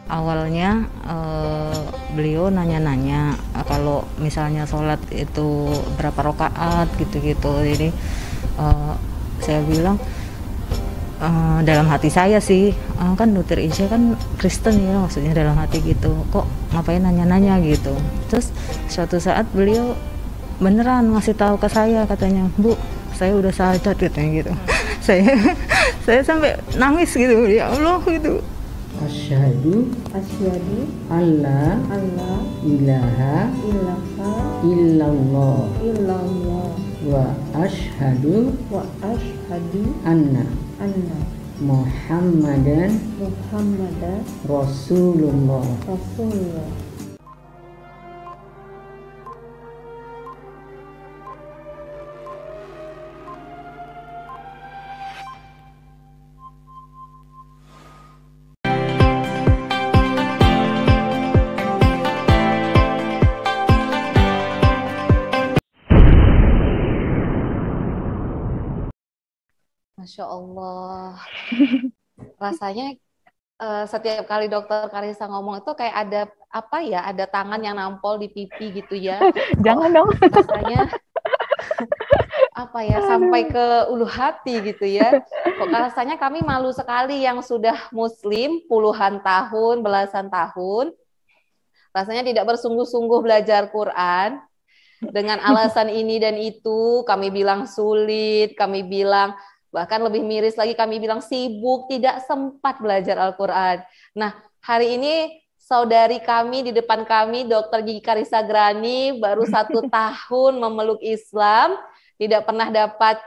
awalnya beliau nanya-nanya kalau misalnya sholat itu berapa rakaat gitu-gitu. Jadi saya bilang dalam hati saya sih, kan Dokter Isya kan Kristen ya, maksudnya dalam hati gitu, kok ngapain nanya-nanya gitu. Terus suatu saat beliau beneran ngasih tahu ke saya, katanya, Bu, saya udah sadar, katanya gitu. saya saya sampai nangis gitu, ya Allah gitu. Asyhadu Asyhadu alla alla ilaha ilaha illallah illallah wa asyhadu wa asyhadu anna anna Muhammadan Muhammadan Rasulullah. Rasulullah. Masya Allah. Rasanya setiap kali dokter Karissa ngomong itu kayak ada apa ya, ada tangan yang nampol di pipi gitu ya. Jangan dong. Rasanya apa ya, sampai ke ulu hati gitu ya. Kok rasanya kami malu sekali yang sudah muslim puluhan tahun, belasan tahun. Rasanya tidak bersungguh-sungguh belajar Quran. Dengan alasan ini dan itu, kami bilang sulit, kami bilang bahkan lebih miris lagi, kami bilang sibuk, tidak sempat belajar Al-Quran. Nah, hari ini saudari kami di depan kami, Dr. Gigi Karissa Grani, baru 1 tahun memeluk Islam, tidak pernah dapat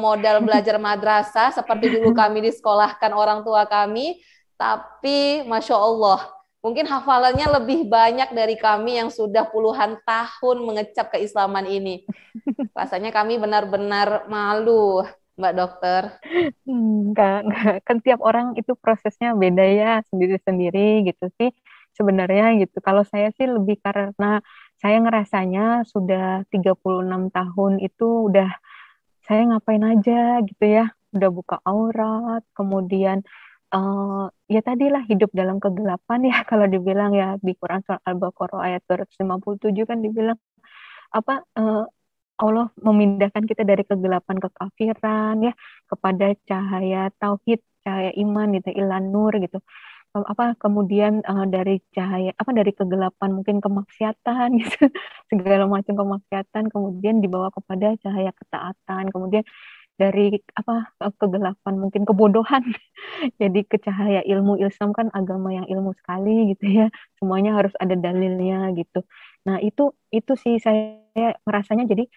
modal belajar madrasah seperti dulu kami disekolahkan orang tua kami, tapi Masya Allah, mungkin hafalannya lebih banyak dari kami yang sudah puluhan tahun mengecap keislaman ini. Rasanya kami benar-benar malu, Mbak Dokter. Enggak. Kan tiap orang itu prosesnya beda ya, sendiri-sendiri gitu sih sebenarnya gitu. Kalau saya sih lebih karena saya ngerasanya sudah 36 tahun itu udah saya ngapain aja gitu ya. Udah buka aurat, kemudian ya tadilah hidup dalam kegelapan ya kalau dibilang ya di Quran surat Al-Baqarah ayat 257 kan dibilang apa Allah memindahkan kita dari kegelapan kekafiran ya kepada cahaya tauhid, cahaya iman gitu, ilan nur gitu. Apa kemudian dari cahaya apa dari kegelapan mungkin kemaksiatan gitu, segala macam kemaksiatan kemudian dibawa kepada cahaya ketaatan, kemudian dari apa kegelapan mungkin kebodohan jadi ke cahaya ilmu. Islam kan agama yang ilmu sekali gitu ya, semuanya harus ada dalilnya gitu. Nah itu sih saya merasanya jadi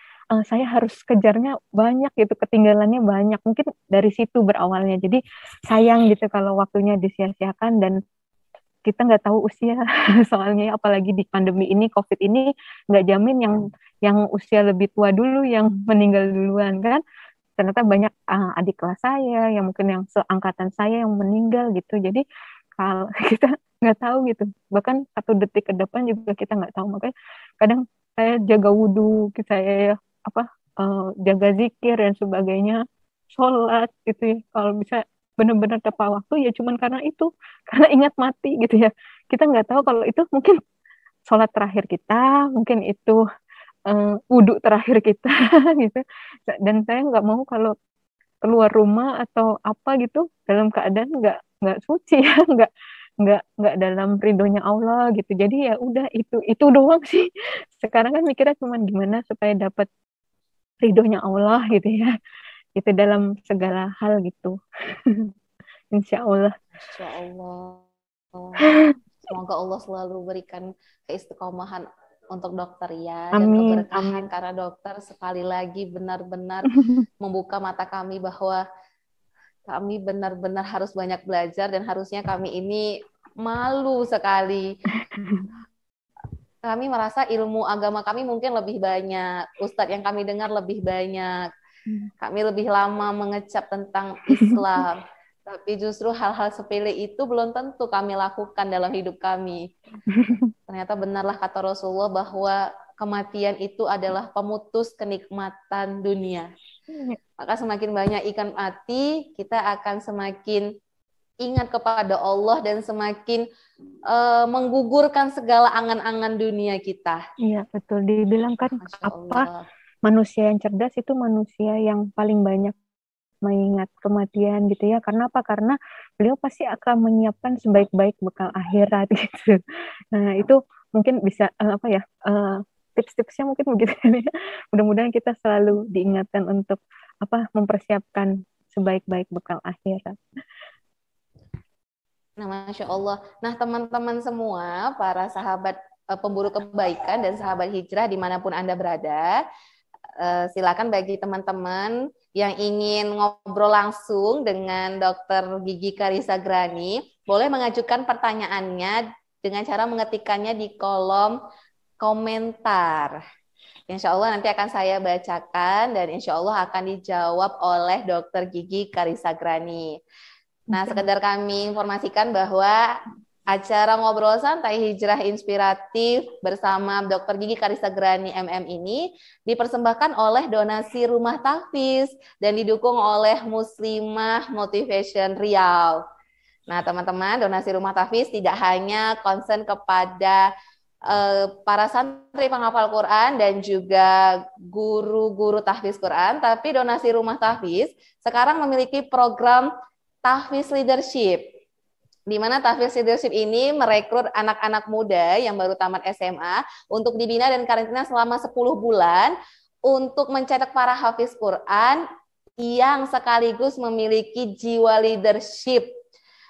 saya harus kejarnya banyak gitu, ketinggalannya banyak, mungkin dari situ berawalnya. Jadi sayang gitu kalau waktunya disia-siakan dan kita nggak tahu usia soalnya apalagi di pandemi ini COVID ini nggak jamin yang usia lebih tua dulu yang meninggal duluan kan. Ternyata banyak adik kelas saya yang mungkin yang seangkatan saya yang meninggal gitu. Jadi kalau kita nggak tahu gitu, bahkan 1 detik ke depan juga kita nggak tahu. Makanya kadang saya jaga wudhu, saya ya apa jaga zikir dan sebagainya, sholat gitu ya. Kalau bisa benar-benar tepat waktu ya cuman karena itu, karena ingat mati gitu ya. Kita nggak tahu kalau itu mungkin sholat terakhir kita, mungkin itu wudhu terakhir kita gitu. Dan saya nggak mau kalau keluar rumah atau apa gitu dalam keadaan nggak suci ya, nggak dalam ridhonya Allah gitu. Jadi ya udah itu doang sih. Sekarang kan mikirnya cuman gimana supaya dapat ridhonya Allah gitu ya. Itu dalam segala hal gitu. Insya Allah. Masya Allah. Semoga Allah selalu berikan keistiqomahan untuk dokter ya, dan Amin, keberkahan amin. karena dokter sekali lagi benar-benar membuka mata kami bahwa kami benar-benar harus banyak belajar dan harusnya kami ini malu sekali. Kami merasa ilmu agama kami mungkin lebih banyak, ustadz yang kami dengar lebih banyak, kami lebih lama mengecap tentang Islam, tapi justru hal-hal sepele itu belum tentu kami lakukan dalam hidup kami. Ternyata benarlah kata Rasulullah bahwa kematian itu adalah pemutus kenikmatan dunia. Maka semakin banyak ikan mati, kita akan semakin ingat kepada Allah dan semakin menggugurkan segala angan-angan dunia kita. Iya, betul. Dibilang kan Masya apa Allah. manusia yang cerdas itu manusia yang paling banyak mengingat kematian gitu ya. Karena apa? Karena beliau pasti akan menyiapkan sebaik-baik bekal akhirat gitu. Nah, itu mungkin bisa tips-tipsnya mungkin begitu ya. Mudah-mudahan kita selalu diingatkan untuk mempersiapkan sebaik-baik bekal akhirat. Nah, Masya Allah. Nah, teman-teman semua, para sahabat pemburu kebaikan dan sahabat hijrah dimanapun Anda berada, silakan bagi teman-teman yang ingin ngobrol langsung dengan Dr. Gigi Karisagrani, boleh mengajukan pertanyaannya dengan cara mengetikkannya di kolom komentar. Insya Allah nanti akan saya bacakan dan insya Allah akan dijawab oleh Dr. Gigi Karisagrani. Nah, sekedar kami informasikan bahwa acara Ngobrol Santai Hijrah Inspiratif bersama Dr. Gigi Karisagrani MM ini dipersembahkan oleh donasi Rumah Tahfiz dan didukung oleh Muslimah Motivation Riau. Nah, teman-teman, donasi Rumah Tahfiz tidak hanya concern kepada para santri penghafal Quran dan juga guru-guru tahfiz Quran, tapi donasi Rumah Tahfiz sekarang memiliki program Tahfiz Leadership, di mana Tahfiz Leadership ini merekrut anak-anak muda yang baru tamat SMA untuk dibina dan karantina selama 10 bulan untuk mencetak para hafiz Quran yang sekaligus memiliki jiwa leadership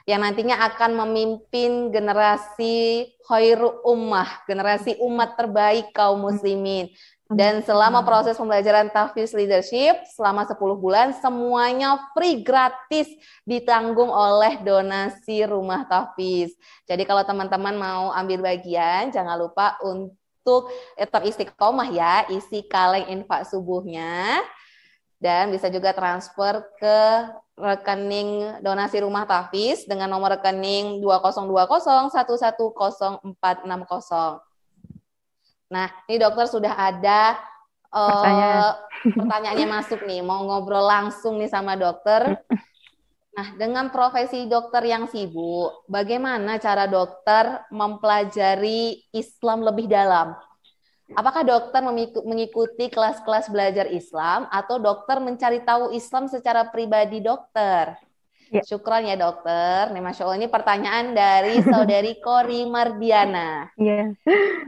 yang nantinya akan memimpin generasi khairu ummah, generasi umat terbaik kaum muslimin. Dan selama proses pembelajaran Tahfiz Leadership selama 10 bulan semuanya free, gratis, ditanggung oleh donasi Rumah Tahfiz. Jadi kalau teman-teman mau ambil bagian, jangan lupa untuk tetap istiqomah ya, isi kaleng infak subuhnya. Dan bisa juga transfer ke rekening donasi Rumah Tahfiz dengan nomor rekening 202011100460. Nah, ini dokter sudah ada pertanyaannya masuk nih, mau ngobrol langsung nih sama dokter. Nah, dengan profesi dokter yang sibuk, bagaimana cara dokter mempelajari Islam lebih dalam? Apakah dokter mengikuti kelas-kelas belajar Islam atau dokter mencari tahu Islam secara pribadi dokter? Ya. Syukron ya dokter. Nih, Masya Allah, ini pertanyaan dari saudari Kori Mardiana. Iya.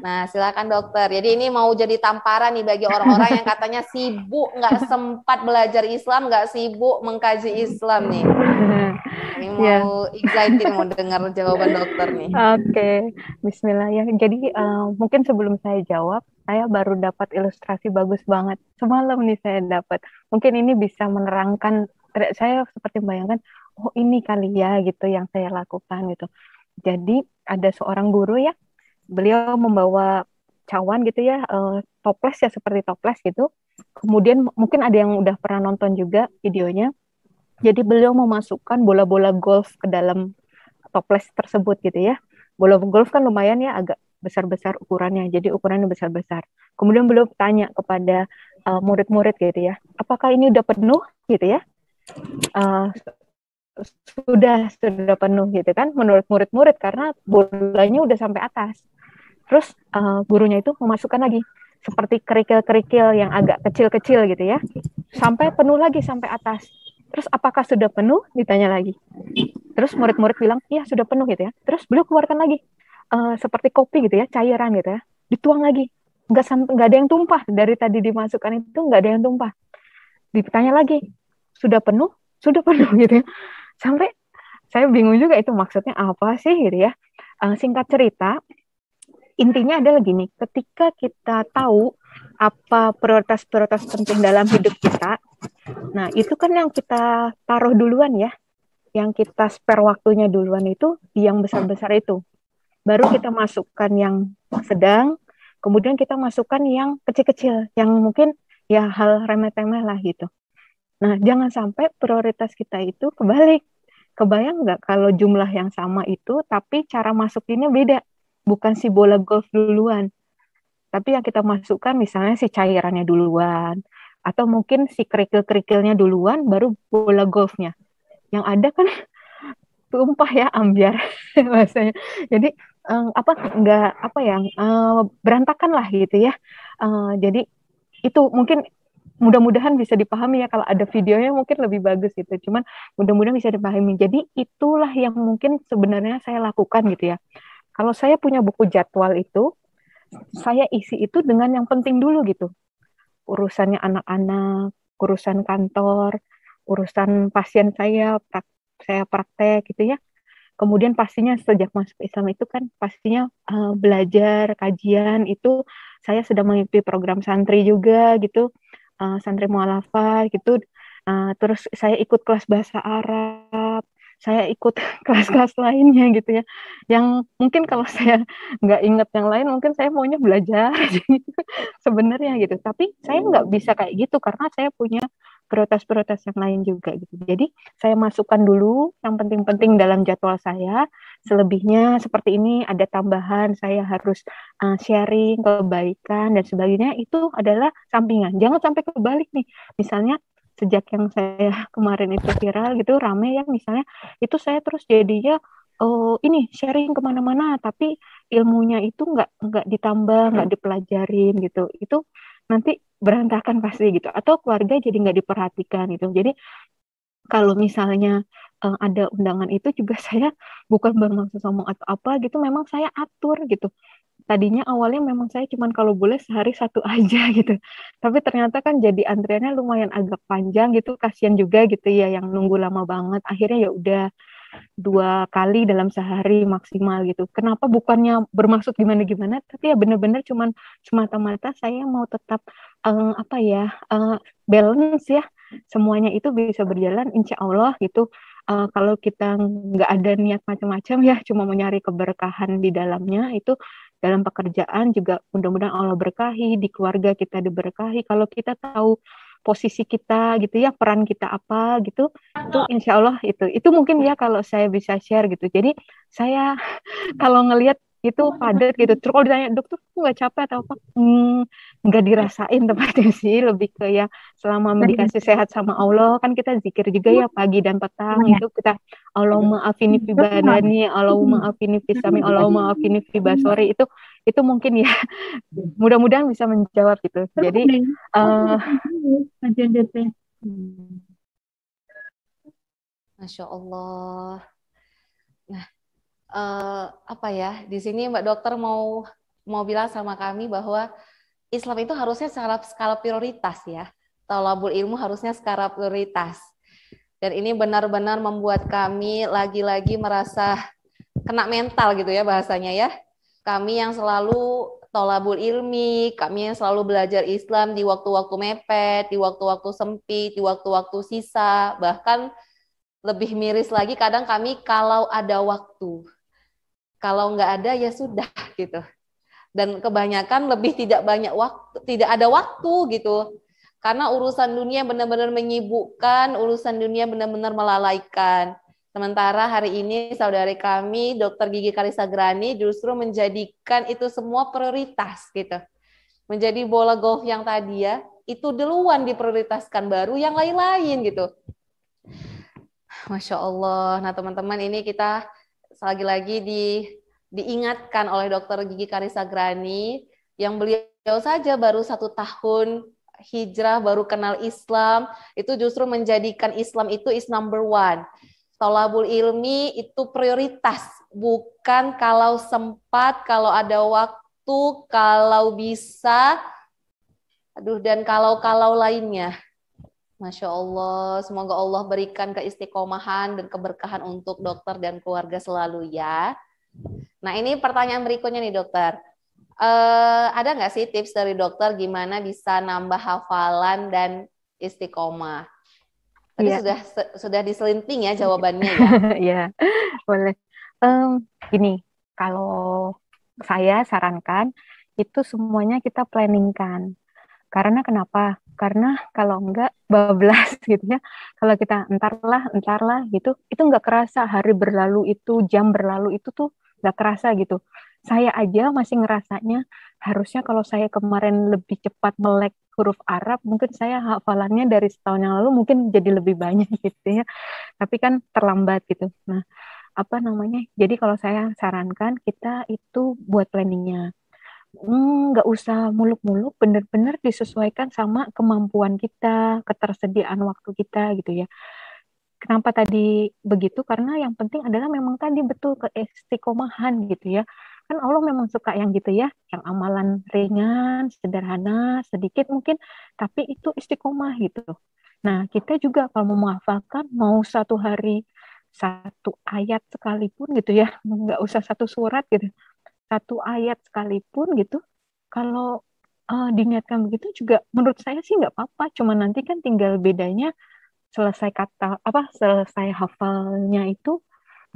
Nah, silakan dokter. Jadi ini mau jadi tamparan nih bagi orang-orang yang katanya sibuk, nggak sempat belajar Islam, nggak sibuk mengkaji Islam nih. Ini mau excited mau dengar jawaban dokter nih. Oke, Bismillah ya. Jadi mungkin sebelum saya jawab, saya baru dapat ilustrasi bagus banget. Semalam nih saya dapat. Mungkin ini bisa menerangkan, saya seperti bayangkan, oh ini kali ya gitu yang saya lakukan gitu. Jadi ada seorang guru ya, beliau membawa cawan gitu ya, toples ya seperti toples gitu. Kemudian mungkin ada yang udah pernah nonton juga videonya. Jadi beliau memasukkan bola-bola golf ke dalam toples tersebut gitu ya. Bola golf kan lumayan ya, agak besar-besar ukurannya. Jadi ukurannya besar-besar. Kemudian beliau tanya kepada murid-murid gitu ya, apakah ini udah penuh gitu ya? Sudah penuh gitu kan menurut murid-murid karena bolanya udah sampai atas. Terus gurunya itu memasukkan lagi seperti kerikil-kerikil yang agak kecil-kecil gitu ya, sampai penuh lagi sampai atas. Terus apakah sudah penuh? Ditanya lagi. Terus murid-murid bilang, iya sudah penuh gitu ya. Terus beliau keluarkan lagi seperti kopi gitu ya, cairan gitu ya, dituang lagi. Nggak ada yang tumpah dari tadi dimasukkan itu, nggak ada yang tumpah. Ditanya lagi, sudah penuh? Sudah penuh gitu ya. Sampai saya bingung juga itu maksudnya apa sih gitu ya. Singkat cerita, intinya adalah gini, ketika kita tahu apa prioritas-prioritas penting dalam hidup kita, nah itu kan yang kita taruh duluan ya, yang kita spare waktunya duluan itu yang besar-besar itu. Baru kita masukkan yang sedang, kemudian kita masukkan yang kecil-kecil, yang mungkin ya hal remeh-temeh lah gitu. Nah, jangan sampai prioritas kita itu kebalik. Kebayang nggak kalau jumlah yang sama itu, tapi cara masukinnya beda. Bukan si bola golf duluan, tapi yang kita masukkan misalnya si cairannya duluan, atau mungkin si kerikil-kerikilnya duluan, baru bola golfnya. Yang ada kan tumpah ya ambiar bahasanya. Jadi nggak berantakan lah gitu ya. Jadi itu mungkin mudah-mudahan bisa dipahami ya, kalau ada videonya mungkin lebih bagus gitu. Cuman mudah-mudahan bisa dipahami. Jadi itulah yang mungkin sebenarnya saya lakukan gitu ya. Kalau saya punya buku jadwal itu, saya isi itu dengan yang penting dulu gitu. Urusannya anak-anak, urusan kantor, urusan pasien saya praktek gitu ya. Kemudian pastinya sejak masuk Islam itu kan pastinya belajar, kajian itu saya sedang mengikuti program santri juga gitu, santri mualafah gitu. Terus saya ikut kelas bahasa Arab, saya ikut kelas-kelas lainnya gitu ya. Yang mungkin kalau saya nggak ingat yang lain, mungkin saya maunya belajar aja gitu sebenarnya gitu. Tapi saya nggak bisa kayak gitu karena saya punya prioritas-prioritas yang lain juga gitu. Jadi saya masukkan dulu yang penting-penting dalam jadwal saya. Selebihnya seperti ini ada tambahan, saya harus sharing kebaikan dan sebagainya, itu adalah sampingan. Jangan sampai kebalik nih. Misalnya sejak yang saya kemarin itu viral gitu, rame ya misalnya, itu saya terus jadinya ini sharing kemana-mana, tapi ilmunya itu nggak ditambah, nggak dipelajarin gitu. Itu nanti berantakan pasti gitu, atau keluarga jadi nggak diperhatikan gitu. Jadi kalau misalnya ada undangan itu juga saya bukan bermaksud ngomong atau apa gitu, memang saya atur gitu. Tadinya awalnya memang saya cuman kalau boleh sehari satu aja gitu, tapi ternyata kan jadi antriannya lumayan agak panjang gitu, kasihan juga gitu ya yang nunggu lama banget. Akhirnya ya udah 2 kali dalam sehari maksimal gitu. Kenapa bukannya bermaksud gimana-gimana, tapi ya benar-benar cuman semata-mata saya mau tetap balance ya, semuanya itu bisa berjalan insya Allah gitu. Kalau kita nggak ada niat macam-macam ya, cuma mencari keberkahan di dalamnya, itu dalam pekerjaan juga mudah-mudahan Allah berkahi, di keluarga kita diberkahi. Kalau kita tahu posisi kita gitu ya, peran kita apa gitu, itu insya Allah itu mungkin ya kalau saya bisa share gitu. Jadi saya kalau ngelihat itu padat gitu, terus kalau ditanya dokter tuh nggak capek atau apa, nggak dirasain tepatnya sih, lebih ke ya selama dikasih sehat sama Allah, kan kita zikir juga ya pagi dan petang, itu kita Allahumma afini fi badani, Allahumma afini fi sami, Allahumma afini fi basori, itu mungkin ya mudah-mudahan bisa menjawab gitu. Jadi Masya Allah. Nah, apa ya? Di sini Mbak Dokter mau bilang sama kami bahwa Islam itu harusnya skala prioritas ya. Thalabul ilmu harusnya skala prioritas. Dan ini benar-benar membuat kami lagi-lagi merasa kena mental gitu ya bahasanya ya. Kami yang selalu thalabul ilmi, kami yang selalu belajar Islam di waktu-waktu mepet, di waktu-waktu sempit, di waktu-waktu sisa, bahkan lebih miris lagi kadang kami kalau ada waktu. Kalau nggak ada ya sudah gitu. Dan kebanyakan lebih tidak banyak waktu, tidak ada waktu gitu. Karena urusan dunia benar-benar menyibukkan, urusan dunia benar-benar melalaikan. Sementara hari ini saudari kami, Dr. Gigi Karisagrani, justru menjadikan itu semua prioritas gitu. Menjadi bola golf yang tadi ya, itu duluan diprioritaskan, baru yang lain-lain gitu. Masya Allah. Nah teman-teman, ini kita lagi-lagi diingatkan oleh Dr. Gigi Karisagrani, yang beliau saja baru 1 tahun hijrah, baru kenal Islam, itu justru menjadikan Islam itu is number one. Thalabul ilmi itu prioritas, bukan kalau sempat, kalau ada waktu, kalau bisa, dan kalau lainnya. Masya Allah, semoga Allah berikan keistiqomahan dan keberkahan untuk dokter dan keluarga selalu ya. Nah ini pertanyaan berikutnya nih dokter. Ada nggak sih tips dari dokter gimana bisa nambah hafalan dan istiqomah? Tadi sudah diselinting ya jawabannya ya. Ya, boleh. Gini, kalau saya sarankan itu semuanya kita planningkan. Karena kenapa? Karena kalau enggak bablas gitu ya. Kalau kita entarlah gitu, itu nggak kerasa hari berlalu itu, jam berlalu itu tuh nggak kerasa gitu. Saya aja masih ngerasanya harusnya kalau saya kemarin lebih cepat melek huruf Arab, mungkin saya hafalannya dari setahun yang lalu mungkin jadi lebih banyak gitu ya. Tapi kan terlambat gitu. Nah, apa namanya? Jadi kalau saya sarankan kita itu buat planningnya. Nggak usah muluk-muluk, bener-bener disesuaikan sama kemampuan kita, ketersediaan waktu kita gitu ya. Kenapa tadi begitu? Karena yang penting adalah memang tadi betul keistiqomahan gitu ya. Kan Allah memang suka yang gitu ya, yang amalan ringan, sederhana, sedikit mungkin, tapi itu istiqomah gitu. Nah, kita juga kalau mau menghafalkan, mau satu hari satu ayat sekalipun gitu ya, nggak usah satu surat gitu, satu ayat sekalipun gitu, kalau diniatkan begitu juga menurut saya sih nggak apa-apa, cuma nanti kan tinggal bedanya selesai kata apa selesai hafalnya itu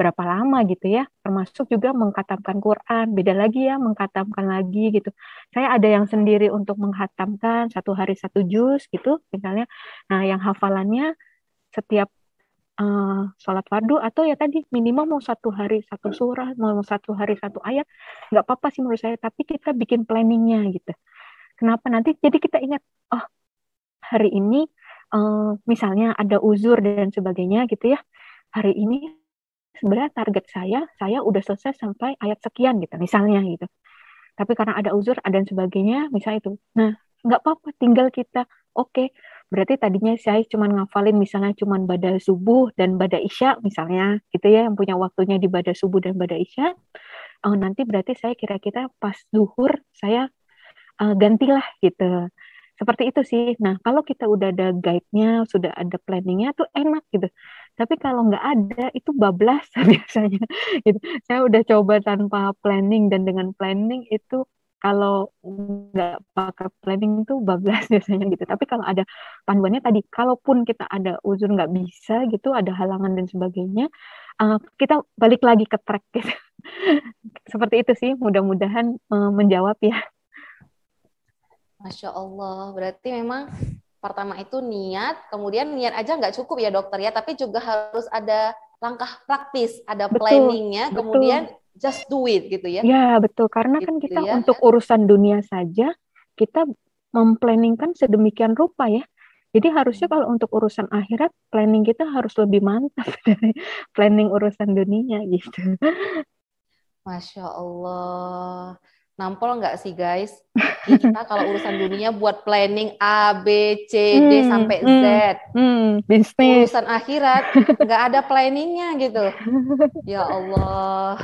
berapa lama gitu ya, termasuk juga mengkhatamkan Quran, beda lagi ya mengkhatamkan lagi gitu. Saya ada yang sendiri untuk menghatamkan satu hari satu juz gitu misalnya. Nah yang hafalannya setiap sholat fardu, atau ya tadi minimal mau satu hari satu surah, mau satu hari satu ayat, nggak apa-apa sih menurut saya, tapi kita bikin planningnya gitu. Kenapa nanti jadi kita ingat, oh hari ini misalnya ada uzur dan sebagainya gitu ya, hari ini sebenarnya target saya udah selesai sampai ayat sekian gitu misalnya gitu, tapi karena ada uzur dan sebagainya misalnya itu, nah nggak apa-apa, tinggal kita oke, berarti tadinya saya cuma ngafalin misalnya cuma bada subuh dan bada isya misalnya gitu ya, yang punya waktunya di bada subuh dan bada isya, nanti berarti saya kira-kira pas zuhur saya gantilah gitu. Seperti itu sih. Nah, kalau kita udah ada guide-nya, sudah ada planningnya tuh enak gitu. Tapi kalau nggak ada, itu bablas biasanya. Gitu. Saya udah coba tanpa planning, dan dengan planning itu kalau nggak pakai planning itu bablas biasanya gitu. Tapi kalau ada panduannya tadi, kalaupun kita ada uzur nggak bisa gitu, ada halangan dan sebagainya, kita balik lagi ke track gitu. Seperti itu sih, mudah-mudahan menjawab ya. Masya Allah, berarti memang pertama itu niat, kemudian niat aja nggak cukup ya dokter ya, tapi juga harus ada langkah praktis, ada Betul, planningnya, betul. kemudian just do it gitu ya. Ya, betul. Karena kan Gitu kita ya. untuk urusan dunia saja, kita memplanningkan sedemikian rupa ya. Jadi harusnya kalau untuk urusan akhirat, planning kita harus lebih mantap dari planning urusan dunia gitu. Masya Allah. Nampol nggak sih guys? Kita kalau urusan dunia buat planning A, B, C, D sampai Z. Bisnis. Urusan akhirat nggak ada planningnya gitu. Ya Allah.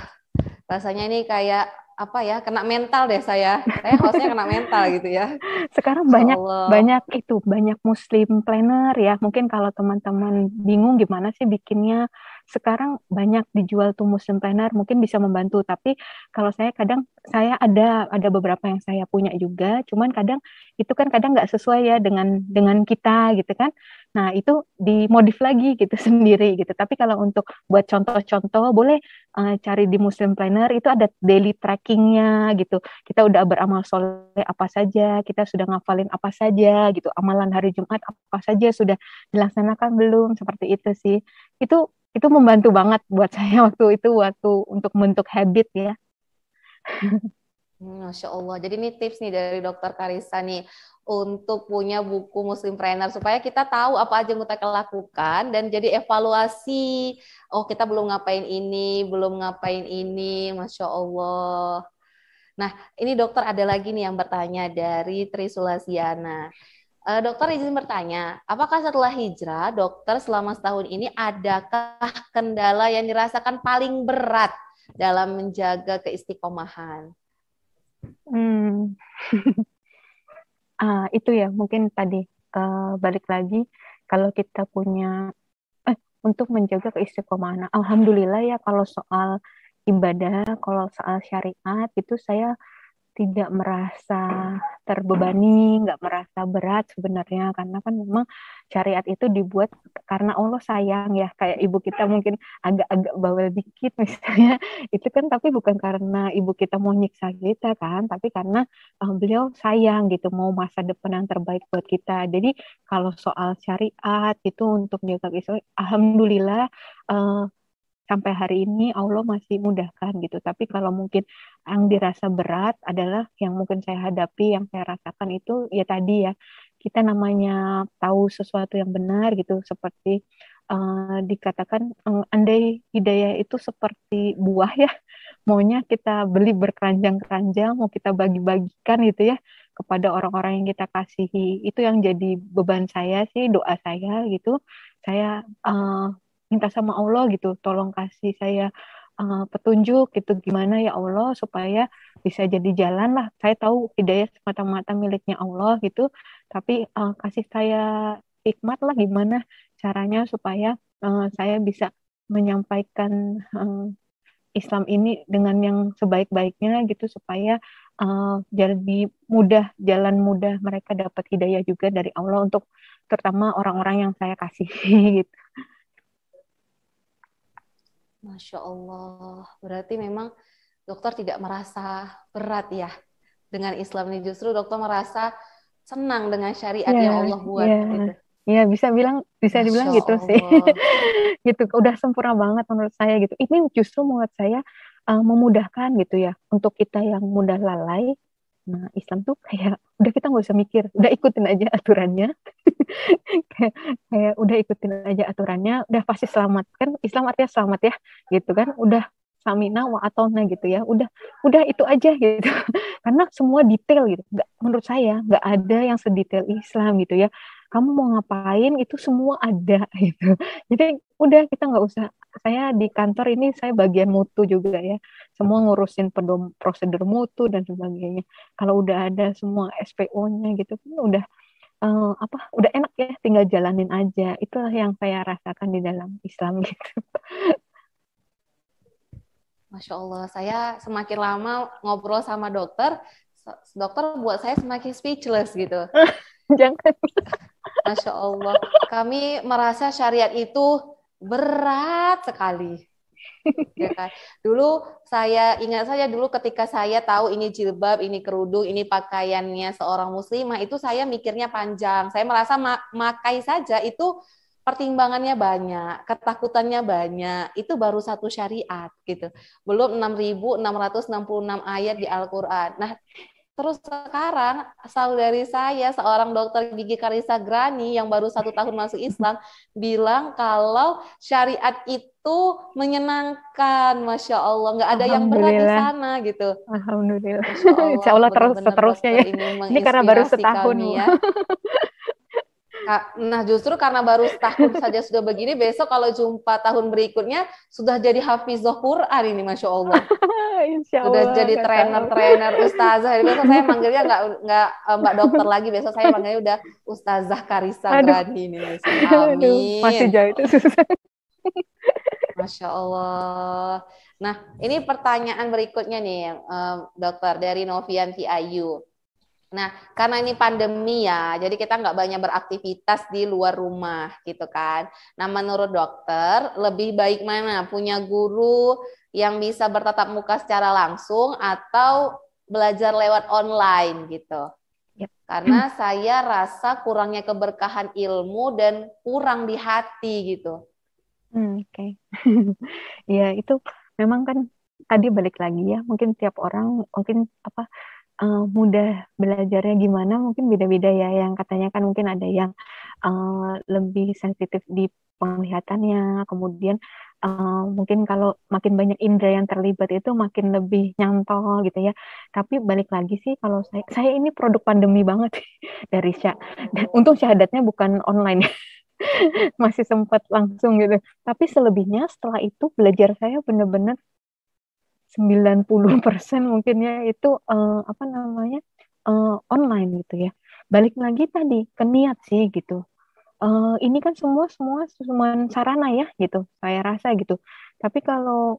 Rasanya ini kayak apa ya, kena mental deh saya. Saya hostnya kena mental gitu ya. Sekarang Masya banyak Allah. banyak Muslim planner ya. Mungkin kalau teman-teman bingung gimana sih bikinnya, sekarang banyak dijual tuh Muslim planner, mungkin bisa membantu. Tapi kalau saya kadang saya ada beberapa yang saya punya juga, cuman kadang itu kan kadang nggak sesuai ya dengan kita gitu kan. Nah, itu dimodif lagi gitu sendiri gitu. Tapi kalau untuk buat contoh-contoh boleh cari di Muslim Planner, itu ada daily trackingnya gitu. Kita udah beramal soleh apa saja, kita sudah ngafalin apa saja gitu. Amalan hari Jumat apa saja sudah dilaksanakan belum, seperti itu sih. Itu membantu banget buat saya waktu untuk membentuk habit ya. Masya Allah. Jadi ini tips nih dari Dokter Karissa nih untuk punya buku Muslim Trainer supaya kita tahu apa aja yang kita lakukan dan jadi evaluasi. Oh, kita belum ngapain ini, belum ngapain ini. Masya Allah. Nah, ini dokter ada lagi nih yang bertanya dari Trisulasiana. Dokter izin bertanya, apakah setelah hijrah, dokter selama setahun ini adakah kendala yang dirasakan paling berat dalam menjaga keistiqomahan? Itu ya mungkin tadi balik lagi kalau kita punya untuk menjaga keistiqomahan. Alhamdulillah ya kalau soal ibadah, kalau soal syariat itu saya tidak merasa terbebani, nggak merasa berat sebenarnya, karena kan memang syariat itu dibuat karena Allah sayang ya, kayak ibu kita mungkin agak-agak bawel dikit misalnya, itu kan tapi bukan karena ibu kita mau nyiksa kita kan, tapi karena beliau sayang gitu, mau masa depan yang terbaik buat kita. Jadi kalau soal syariat itu untuk menjaga Islam, alhamdulillah sampai hari ini Allah masih mudahkan gitu. Tapi kalau mungkin yang dirasa berat adalah yang mungkin saya hadapi, yang saya rasakan itu ya tadi ya, kita namanya tahu sesuatu yang benar gitu, seperti dikatakan andai hidayah itu seperti buah ya, maunya kita beli berkeranjang-keranjang, mau kita bagi-bagikan gitu ya kepada orang-orang yang kita kasihi. Itu yang jadi beban saya sih, doa saya gitu. Saya minta sama Allah gitu, tolong kasih saya petunjuk gitu gimana ya Allah supaya bisa jadi jalan lah. Saya tahu hidayah semata-mata miliknya Allah gitu, tapi kasih saya hikmat lah gimana caranya supaya saya bisa menyampaikan Islam ini dengan yang sebaik-baiknya gitu supaya jadi mudah, jalan mudah mereka dapat hidayah juga dari Allah untuk terutama orang-orang yang saya kasihi gitu. Masya Allah. Berarti memang dokter tidak merasa berat ya dengan Islam ini. Justru dokter merasa senang dengan syariat Ya, yang Allah buat ya, gitu. ya bisa dibilang Masya gitu sih. Allah. Gitu, udah sempurna banget menurut saya gitu. Ini justru menurut saya memudahkan gitu ya untuk kita yang mudah lalai. Nah, Islam tuh kayak udah kita nggak usah mikir, udah ikutin aja aturannya. kayak, kayak udah ikutin aja aturannya, udah pasti selamat kan? Islam artinya selamat ya, gitu kan? Udah samina wa atona gitu ya, udah itu aja gitu. Karena semua detail gitu. Nggak, menurut saya nggak ada yang sedetail Islam gitu ya. Kamu mau ngapain itu semua ada gitu. Jadi udah kita nggak usah. Saya di kantor ini saya bagian mutu juga ya. Semua ngurusin prosedur mutu dan sebagainya. Kalau udah ada semua SPO-nya gitu, udah udah enak ya, tinggal jalanin aja. Itulah yang saya rasakan di dalam Islam gitu. Masya Allah, saya semakin lama ngobrol sama dokter buat saya semakin speechless gitu. Jangan. Masya Allah, kami merasa syariat itu berat sekali. Ya kan? Dulu saya ingat saja dulu ketika saya tahu ini jilbab, ini kerudung, ini pakaiannya seorang muslimah, itu saya mikirnya panjang. Saya merasa makai saja itu pertimbangannya banyak, ketakutannya banyak. Itu baru satu syariat gitu. Belum 6.666 ayat di Al-Qur'an. Nah, terus sekarang saudari saya seorang dokter gigi Karissa Grani yang baru 1 tahun masuk Islam bilang kalau syariat itu menyenangkan, Masya Allah, nggak ada yang berat di sana gitu. Alhamdulillah. Masya Allah, Insya Allah terus benar-benar seterusnya dokter ya. ini Ini karena baru menginspirasi setahun kami Bu. ya. Nah, justru karena baru setahun saja sudah begini, besok kalau jumpa tahun berikutnya sudah jadi hafizah Quran ini, Masya Allah. Insya Sudah Allah, jadi nggak trainer ustazah. Besok saya manggilnya nggak Mbak Dokter lagi. Besok saya manggilnya udah Ustazah Karissa tahu. Grani ini. Aduh, masih Amin. jauh itu susah. Masya Allah. Nah, ini pertanyaan berikutnya nih, Dokter dari Novianti Ayu. Nah, karena ini pandemi ya, jadi kita nggak banyak beraktivitas di luar rumah gitu kan. Nah, menurut dokter, lebih baik mana? Punya guru yang bisa bertatap muka secara langsung atau belajar lewat online gitu. Yep. Karena saya rasa kurangnya keberkahan ilmu dan kurang di hati gitu. Oke. Ya, itu memang kan tadi balik lagi ya, mungkin tiap orang mungkin mudah belajarnya gimana mungkin beda-beda ya, yang katanya kan mungkin ada yang lebih sensitif di penglihatannya, kemudian mungkin kalau makin banyak indera yang terlibat itu makin lebih nyantol gitu ya. Tapi balik lagi sih kalau saya ini produk pandemi banget dari dan untung syahadatnya bukan online masih sempat langsung gitu. Tapi selebihnya setelah itu belajar saya benar-benar 90% mungkin ya itu online gitu ya. Balik lagi tadi ke niat sih gitu. Ini kan semua cuma sarana ya gitu. Saya rasa gitu. Tapi kalau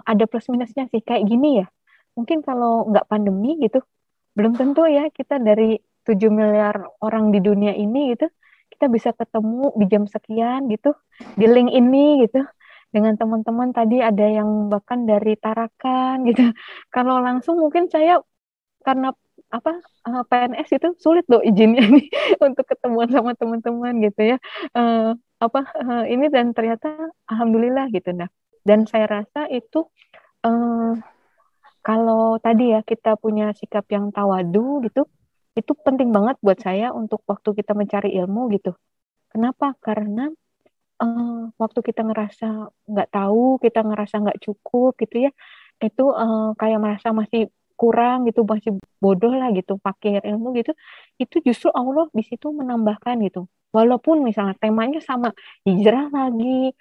ada plus minusnya sih kayak gini ya. Mungkin kalau nggak pandemi gitu, belum tentu ya kita dari 7 miliar orang di dunia ini gitu, kita bisa ketemu di jam sekian gitu, di link ini gitu. Dengan teman-teman tadi ada yang bahkan dari Tarakan gitu. Kalau langsung mungkin saya karena PNS itu sulit loh izinnya nih untuk ketemuan sama teman-teman gitu ya. Ini dan ternyata alhamdulillah gitu. Nah, dan saya rasa itu kalau tadi ya kita punya sikap yang tawadu gitu, itu penting banget buat saya untuk waktu kita mencari ilmu gitu. Kenapa? Karena waktu kita ngerasa nggak tahu, kita ngerasa nggak cukup gitu ya, itu kayak merasa masih kurang gitu, masih bodoh lah gitu, pakai ilmu gitu, itu justru Allah di situ menambahkan gitu. Walaupun misalnya temanya sama, hijrah lagi,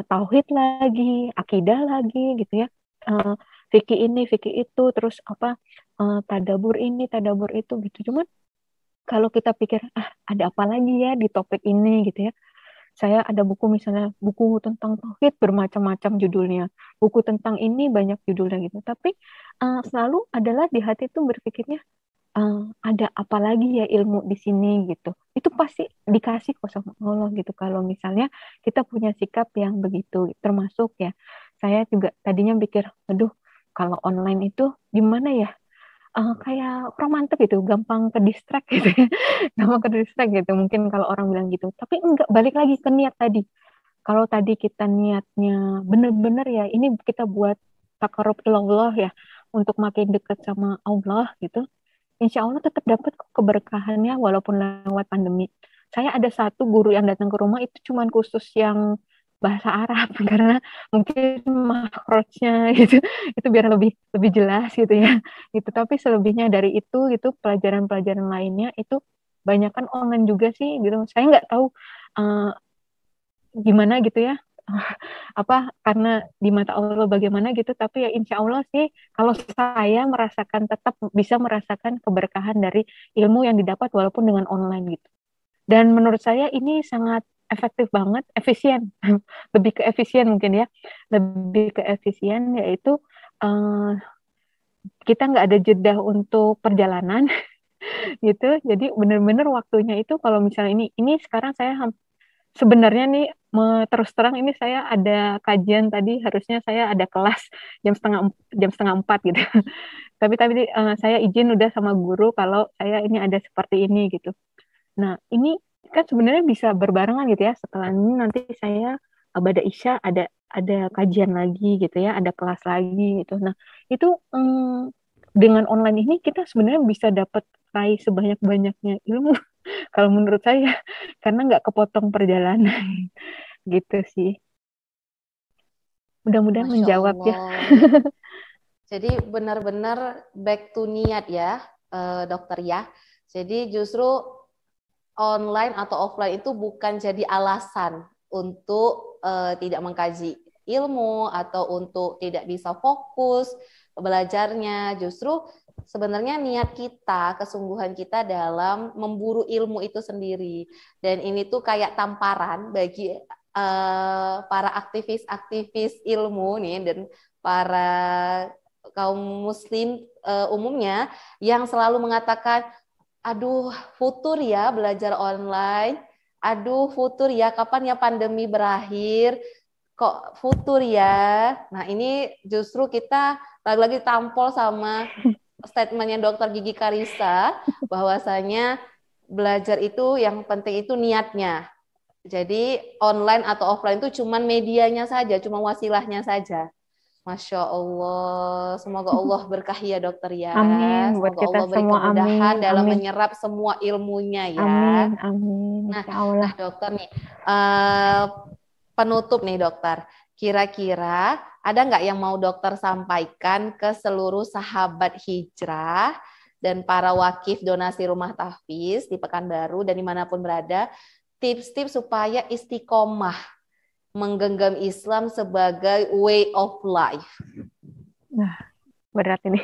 tauhid lagi, akidah lagi gitu ya, eh, fikih ini, fikih itu, terus apa, tadabur ini, tadabur itu gitu. Cuman kalau kita pikir, ada apa lagi ya di topik ini gitu ya. Saya ada buku misalnya, buku tentang tauhid bermacam-macam judulnya. Buku tentang ini banyak judulnya gitu. Tapi selalu adalah di hati itu berpikirnya, ada apa lagi ya ilmu di sini gitu. Itu pasti dikasih kok sama Allah gitu. Kalau misalnya kita punya sikap yang begitu. Termasuk ya, saya juga tadinya pikir, aduh kalau online itu gimana ya? Kayak kurang mantep gitu, gampang ke distract gitu ya. Gampang ke distract gitu, mungkin kalau orang bilang gitu. Tapi enggak, balik lagi ke niat tadi. Kalau tadi kita niatnya bener-bener ya, ini kita buat takarub ilallah ya, untuk makin dekat sama Allah gitu, insya Allah tetap dapat keberkahannya walaupun lewat pandemi. Saya ada satu guru yang datang ke rumah itu cuman khusus yang bahasa Arab karena mungkin makrotnya gitu itu biar lebih lebih jelas gitu ya gitu. Tapi selebihnya dari itu pelajaran-pelajaran lainnya itu banyak kan online juga sih gitu. Saya nggak tahu uh, gimana gitu ya, apa karena di mata Allah bagaimana gitu, tapi ya insya Allah sih kalau saya merasakan, tetap bisa merasakan keberkahan dari ilmu yang didapat walaupun dengan online gitu. Dan menurut saya ini sangat efektif banget, efisien, lebih ke efisien mungkin ya, lebih ke efisien yaitu uh, kita nggak ada jeda untuk perjalanan gitu. Jadi benar-benar waktunya itu kalau misalnya ini sekarang saya sebenarnya nih, terus terang ini saya ada kajian tadi, harusnya saya ada kelas jam setengah 4 gitu. Tapi tadi saya izin udah sama guru kalau saya ini ada seperti ini gitu. Nah, ini kan sebenarnya bisa berbarengan gitu ya. Setelah ini nanti saya pada Isya ada kajian lagi gitu ya, ada kelas lagi gitu. Nah, itu dengan online ini kita sebenarnya bisa dapat raih sebanyak-banyaknya ilmu kalau menurut saya, karena nggak kepotong perjalanan gitu sih. Mudah-mudahan Masya menjawab ya. Allah. Jadi benar-benar back to niat ya, dokter ya. Jadi justru online atau offline itu bukan jadi alasan untuk tidak mengkaji ilmu atau untuk tidak bisa fokus belajarnya. Justru sebenarnya niat kita, kesungguhan kita dalam memburu ilmu itu sendiri. Dan ini tuh kayak tamparan bagi para aktivis-aktivis ilmu nih dan para kaum muslim umumnya yang selalu mengatakan, aduh, futur ya belajar online. Aduh, futur ya, kapan ya pandemi berakhir? Kok futur ya? Nah, ini justru kita lagi-lagi tampol sama statementnya Dokter Gigi Karissa, bahwasanya belajar itu yang penting itu niatnya. Jadi online atau offline itu cuma medianya saja, cuma wasilahnya saja. Masya Allah, semoga Allah berkahi ya dokter ya. Amin buat Semoga kita Allah beri semua, kemudahan amin, dalam amin, menyerap semua ilmunya ya. amin, amin, Nah, insya Allah. dokter nih, penutup nih dokter. Kira-kira ada nggak yang mau dokter sampaikan ke seluruh sahabat hijrah dan para wakif donasi rumah tahfiz di Pekanbaru dan dimanapun berada, tips-tips supaya istiqomah menggenggam Islam sebagai way of life? Nah, berat ini.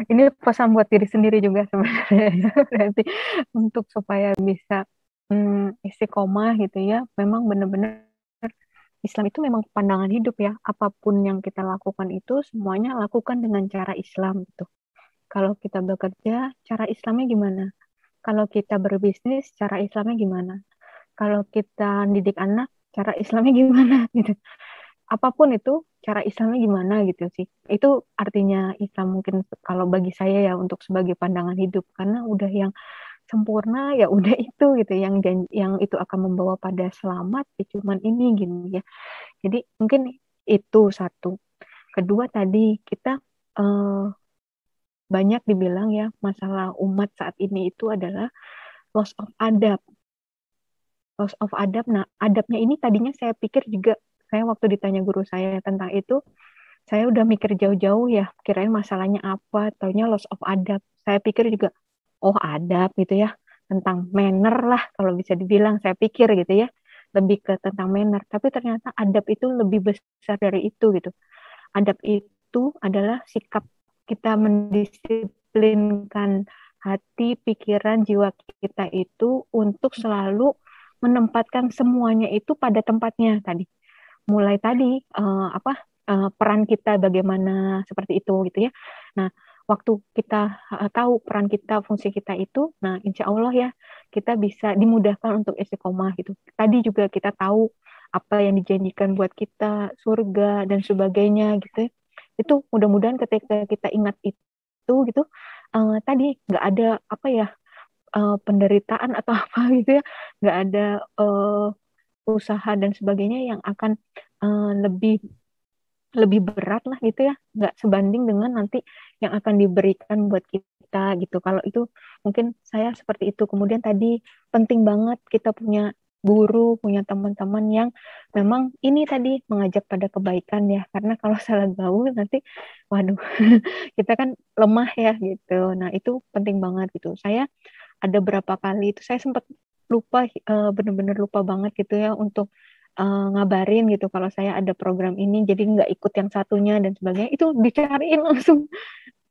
Ini pesan buat diri sendiri juga sebenarnya ya. Berarti untuk supaya bisa istiqomah gitu ya, memang benar-benar Islam itu memang pandangan hidup ya. Apapun yang kita lakukan itu semuanya lakukan dengan cara Islam gitu. Kalau kita bekerja, cara Islamnya gimana? Kalau kita berbisnis, cara Islamnya gimana? Kalau kita didik anak, cara Islamnya gimana gitu. Apapun itu, cara Islamnya gimana gitu sih. Itu artinya Islam mungkin kalau bagi saya ya, untuk sebagai pandangan hidup, karena udah yang sempurna ya udah itu gitu, yang itu akan membawa pada selamat ya cuman ini gini ya. Jadi mungkin itu satu. Kedua tadi kita banyak dibilang ya, masalah umat saat ini itu adalah loss of adab. loss of adab. Nah, adabnya ini tadinya saya pikir juga, saya waktu ditanya guru saya tentang itu, saya udah mikir jauh-jauh ya, kirain masalahnya apa, taunya loss of adab. Saya pikir juga, oh adab gitu ya, tentang manner lah kalau bisa dibilang, saya pikir gitu ya, lebih ke tentang manner. Tapi ternyata adab itu lebih besar dari itu gitu. Adab itu adalah sikap kita mendisiplinkan hati, pikiran, jiwa kita itu untuk selalu menempatkan semuanya itu pada tempatnya tadi. Mulai tadi peran kita bagaimana seperti itu gitu ya. Nah, waktu kita tahu peran kita, fungsi kita itu, nah insya Allah ya kita bisa dimudahkan untuk istiqomah gitu. Tadi juga kita tahu apa yang dijanjikan buat kita, surga dan sebagainya gitu. Itu mudah-mudahan ketika kita ingat itu gitu, tadi nggak ada apa ya penderitaan atau apa gitu ya, nggak ada usaha dan sebagainya yang akan lebih berat lah gitu ya, nggak sebanding dengan nanti yang akan diberikan buat kita gitu. Kalau itu mungkin saya seperti itu. Kemudian tadi penting banget kita punya guru, punya teman-teman yang memang ini tadi mengajak pada kebaikan ya, karena kalau salah gaul nanti waduh kita kan lemah ya gitu. Nah itu penting banget gitu. Saya ada berapa kali itu saya sempat lupa, bener-bener lupa banget gitu ya untuk ngabarin gitu kalau saya ada program ini, jadi nggak ikut yang satunya dan sebagainya. Itu dicariin langsung,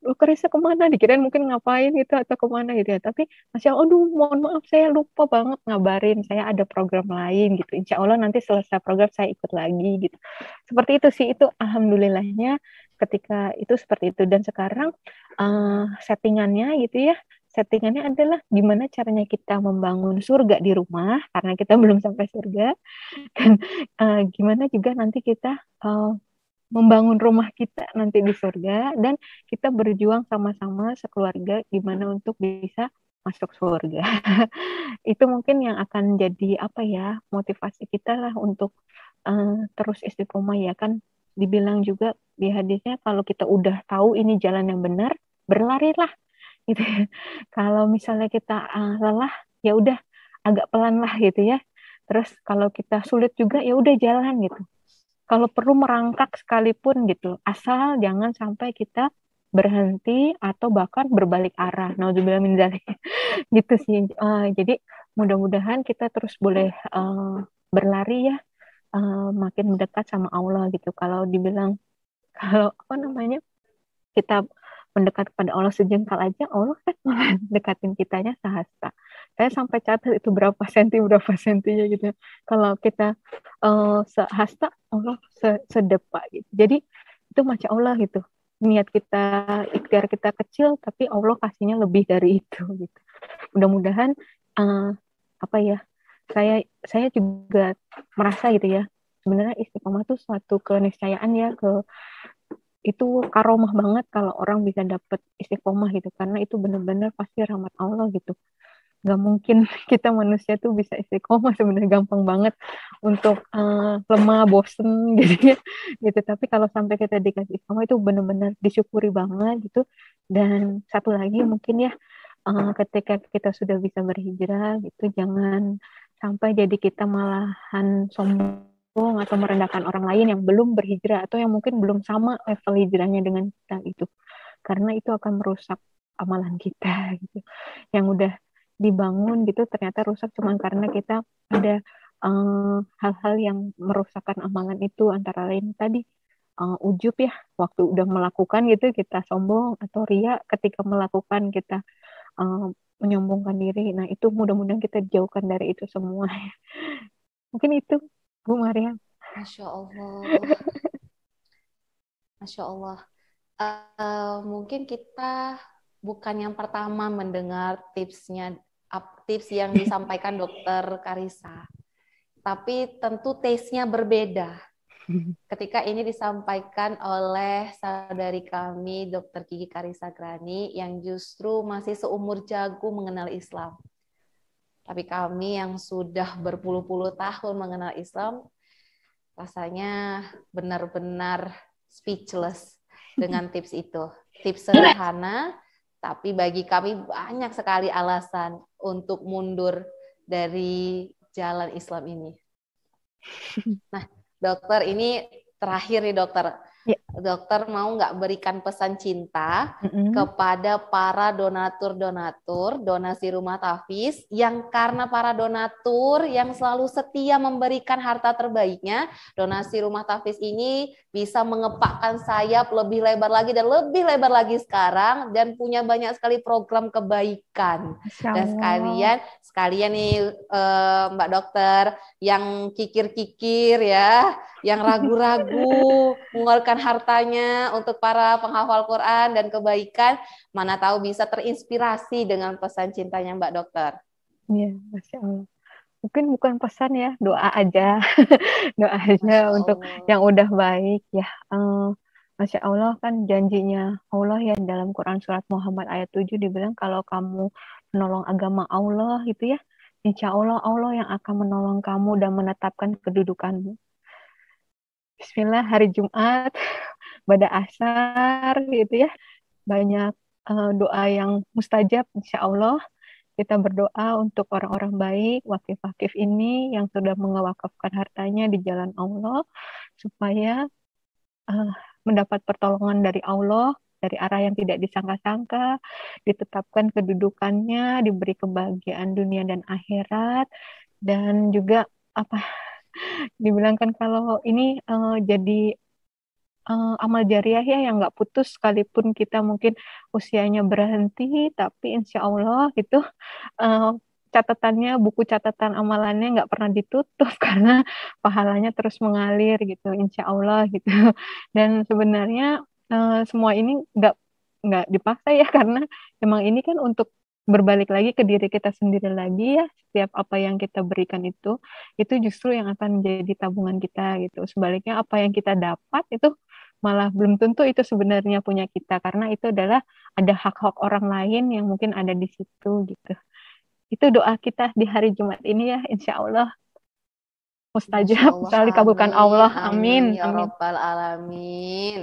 lu Karissa kemana, dikirain mungkin ngapain gitu atau kemana gitu ya, tapi masya Allah, aduh mohon maaf saya lupa banget ngabarin saya ada program lain gitu. Insya Allah nanti selesai program saya ikut lagi gitu. Seperti itu sih, itu alhamdulillahnya ketika itu seperti itu. Dan sekarang settingannya gitu ya, settingannya adalah gimana caranya kita membangun surga di rumah karena kita belum sampai surga, dan gimana juga nanti kita membangun rumah kita nanti di surga, dan kita berjuang sama-sama sekeluarga gimana untuk bisa masuk surga. Itu mungkin yang akan jadi apa ya, motivasi kita lah untuk terus istiqomah ya kan. Dibilang juga di hadisnya kalau kita udah tahu ini jalan yang benar, berlarilah gitu ya. Kalau misalnya kita lelah, ya udah agak pelan lah gitu ya. Terus kalau kita sulit juga ya udah jalan gitu. Kalau perlu merangkak sekalipun gitu, asal jangan sampai kita berhenti atau bahkan berbalik arah. Nauzubillah min dzalik. Gitu sih. Jadi mudah-mudahan kita terus boleh berlari ya, makin mendekat sama Allah gitu. Kalau dibilang kalau apa namanya, kita mendekat kepada Allah sejengkal aja, Allah kan dekatin kitanya sehasta. Saya sampai catat itu berapa sentinya gitu. Kalau kita sehasta, Allah sedepak gitu. Jadi itu masya Allah gitu. Niat kita, ikhtiar kita kecil, tapi Allah kasihnya lebih dari itu gitu. Mudah-mudahan apa ya, saya juga merasa gitu ya. Sebenarnya istiqomah itu suatu keniscayaan ya, itu karomah banget kalau orang bisa dapet istiqomah gitu, karena itu benar-benar pasti rahmat Allah gitu. Gak mungkin kita manusia tuh bisa istiqomah, sebenarnya gampang banget untuk lemah, bosen gitu ya gitu. Tapi kalau sampai kita dikasih istiqomah itu benar-benar disyukuri banget gitu. Dan satu lagi mungkin ya, ketika kita sudah bisa berhijrah gitu, jangan sampai jadi kita malahan sombong atau merendahkan orang lain yang belum berhijrah atau yang mungkin belum sama level hijrahnya dengan kita itu, karena itu akan merusak amalan kita gitu. Yang udah dibangun gitu ternyata rusak cuma karena kita ada hal-hal yang merusakkan amalan itu, antara lain tadi ujub ya, waktu udah melakukan gitu kita sombong, atau ria ketika melakukan kita menyombongkan diri. Nah itu mudah-mudahan kita jauhkan dari itu semua. Mungkin itu Bu Maria. Masya Allah. Masya Allah. Mungkin kita bukan yang pertama mendengar tips yang disampaikan Dokter Karissa, tapi tentu taste-nya berbeda ketika ini disampaikan oleh saudari kami Dokter Gigi Karissa Grani yang justru masih seumur jagung mengenal Islam. Tapi kami yang sudah berpuluh-puluh tahun mengenal Islam, rasanya benar-benar speechless dengan tips itu. Tips sederhana, tapi bagi kami banyak sekali alasan untuk mundur dari jalan Islam ini. Nah, dokter, ini terakhir nih dokter. Ya. Dokter mau nggak berikan pesan cinta kepada para donatur-donatur donasi rumah tahfiz yang karena para donatur yang selalu setia memberikan harta terbaiknya, donasi rumah tahfiz ini bisa mengepakkan sayap lebih lebar lagi dan lebih lebar lagi sekarang dan punya banyak sekali program kebaikan. Dan sekalian nih Mbak Dokter yang kikir-kikir ya, yang ragu-ragu mengeluarkan hartanya untuk para penghafal Quran dan kebaikan, mana tahu bisa terinspirasi dengan pesan cintanya Mbak Dokter. Iya, Masya Allah. Mungkin bukan pesan ya, doa aja. Doa aja Masya untuk Allah. yang udah baik ya. Masya Allah kan janjinya Allah ya dalam Quran surat Muhammad ayat 7 dibilang kalau kamu menolong agama Allah gitu ya, insya Allah Allah yang akan menolong kamu dan menetapkan kedudukanmu. Bismillah, hari Jumat pada asar gitu ya, banyak doa yang mustajab insya Allah. Kita berdoa untuk orang-orang baik, wakif-wakif ini yang sudah mewakafkan hartanya di jalan Allah supaya mendapat pertolongan dari Allah dari arah yang tidak disangka-sangka, ditetapkan kedudukannya, diberi kebahagiaan dunia dan akhirat, dan juga dibilangkan kalau ini jadi amal jariah ya yang nggak putus sekalipun kita mungkin usianya berhenti, tapi insya Allah itu catatannya, buku catatan amalannya nggak pernah ditutup karena pahalanya terus mengalir gitu, insya Allah gitu. Dan sebenarnya semua ini nggak dipaksa ya karena emang ini kan untuk berbalik lagi ke diri kita sendiri lagi ya, setiap apa yang kita berikan itu justru yang akan menjadi tabungan kita gitu. Sebaliknya apa yang kita dapat itu malah belum tentu itu sebenarnya punya kita karena itu adalah ada hak-hak orang lain yang mungkin ada di situ gitu. Itu doa kita di hari Jumat ini ya, insya Allah mustajab, selalu dikabulkan Allah. Amin. Ya Amin. Rabbal Alamin.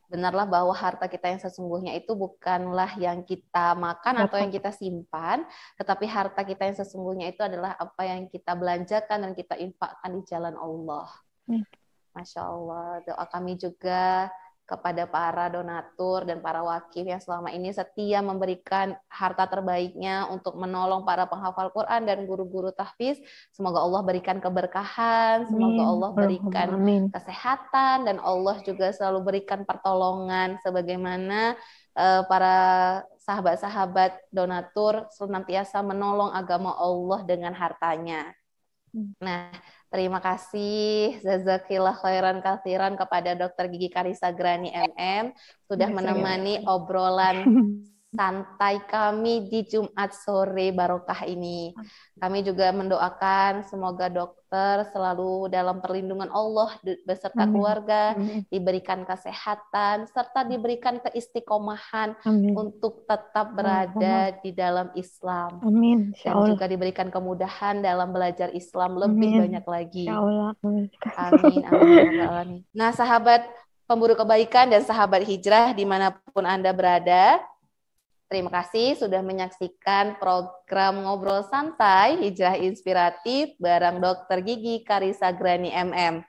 Benarlah bahwa harta kita yang sesungguhnya itu bukanlah yang kita makan atau yang kita simpan, tetapi harta kita yang sesungguhnya itu adalah apa yang kita belanjakan dan kita infakkan di jalan Allah. Masya Allah. Doa kami juga kepada para donatur dan para wakif yang selama ini setia memberikan harta terbaiknya untuk menolong para penghafal Quran dan guru-guru tahfiz. Semoga Allah berikan keberkahan, semoga Allah berikan kesehatan, dan Allah juga selalu berikan pertolongan sebagaimana para sahabat-sahabat donatur senantiasa menolong agama Allah dengan hartanya. Nah, terima kasih jazakillah khairan katsiran kepada Dr. Gigi Karissa Grani MM sudah menemani obrolan santai kami di Jumat sore barokah ini. Kami juga mendoakan semoga dokter selalu dalam perlindungan Allah beserta keluarga, diberikan kesehatan serta diberikan keistiqomahan untuk tetap berada di dalam Islam. Amin. Dan juga diberikan kemudahan dalam belajar Islam lebih banyak lagi. Amin. Amin. Nah, sahabat pemburu kebaikan dan sahabat hijrah dimanapun Anda berada, terima kasih sudah menyaksikan program Ngobrol Santai Hijrah Inspiratif bareng Dr. Gigi Karissa Grani MM.